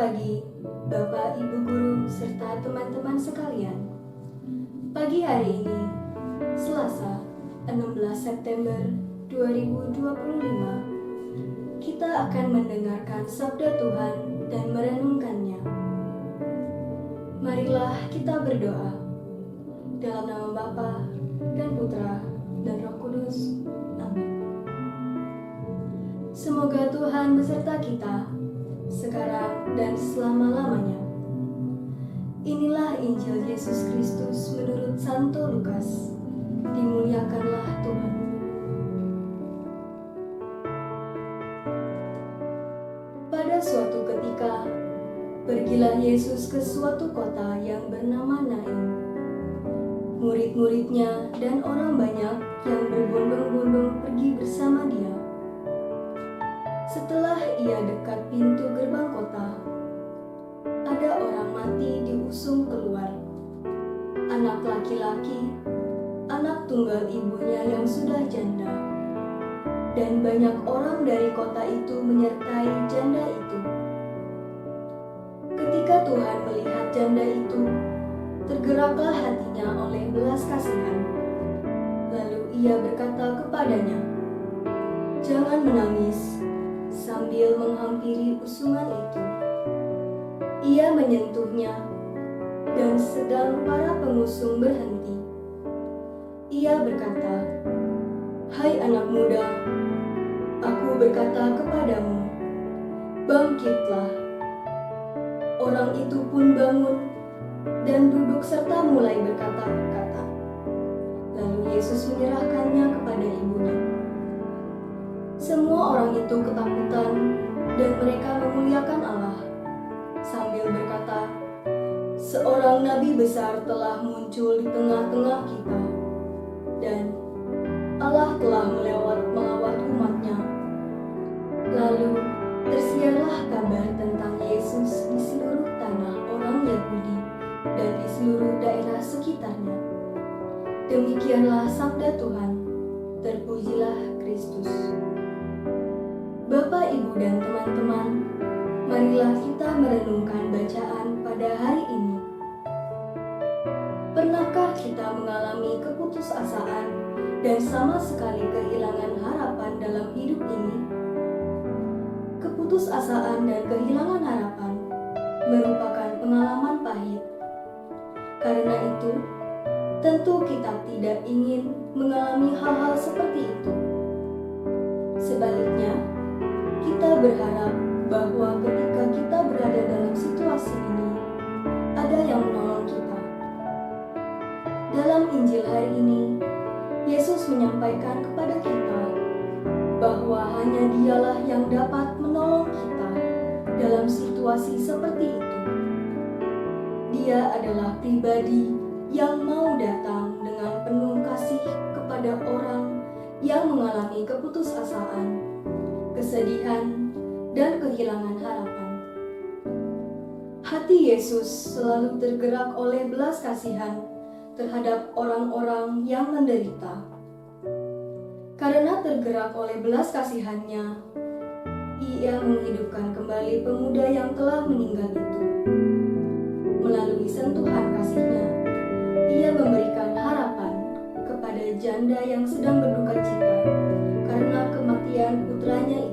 pagi, Bapak, Ibu guru, serta teman-teman sekalian. Pagi hari ini, Selasa, 16 September 2025, kita akan mendengarkan sabda Tuhan dan merenungkannya. Marilah kita berdoa. Dalam nama Bapa dan Putra dan Roh Kudus. Amin. Semoga Tuhan beserta kita sekarang dan selama-lamanya. Inilah Injil Yesus Kristus menurut Santo Lukas. Dimuliakanlah Tuhan. Pada suatu ketika, pergilah Yesus ke suatu kota yang bernama Nain. Murid-muridnya dan orang banyak yang berbondong-bondong pergi bersama dia. Setelah ia dekat pintu gerbang kota, ada orang mati diusung keluar. Anak laki-laki, anak tunggal ibunya yang sudah janda. Dan banyak orang dari kota itu menyertai janda itu. Ketika Tuhan melihat janda itu, tergeraklah hatinya oleh belas kasihan. Lalu ia berkata kepadanya, "Jangan menangis," sambil menghampiri usungan itu. Ia menyentuhnya, dan sedang para pengusung berhenti. Ia berkata, "Hai anak muda, aku berkata kepadamu, bangkitlah." Orang itu pun bangun dan duduk serta mulai berkata-kata. Lalu Yesus menyerahkannya kepada ibunya. Semua orang itu ketakutan dan mereka memuliakan Allah sambil berkata, "Seorang nabi besar telah muncul di tengah-tengah kita, dan Allah telah melawat umatnya." Lalu tersiarlah kabar tentang Yesus di seluruh tanah orang Yahudi dan di seluruh daerah sekitarnya. Demikianlah sabda Tuhan. Terpujilah Kristus. Bapak, Ibu, dan teman-teman, marilah kita merenungkan bacaan pada hari ini. Pernahkah kita mengalami keputusasaan dan sama sekali kehilangan harapan dalam hidup ini? Keputusasaan dan kehilangan harapan merupakan pengalaman pahit. Karena itu, tentu kita tidak ingin mengalami hal-hal seperti itu. Sebaliknya, kita berharap bahwa ketika kita berada dalam situasi ini, ada yang menolong kita. Dalam Injil hari ini, Yesus menyampaikan kepada kita bahwa hanya Dialah yang dapat menolong kita dalam situasi seperti itu. Dia adalah pribadi yang mau datang dengan penuh kasih kepada orang yang mengalami keputusasaan, kesedihan, dan kehilangan harapan. Hati Yesus selalu tergerak oleh belas kasihan terhadap orang-orang yang menderita. Karena tergerak oleh belas kasihannya, ia menghidupkan kembali pemuda yang telah meninggal itu. Melalui sentuhan kasihnya, ia memberikan harapan kepada janda yang sedang berduka cita karena kematian putranya itu.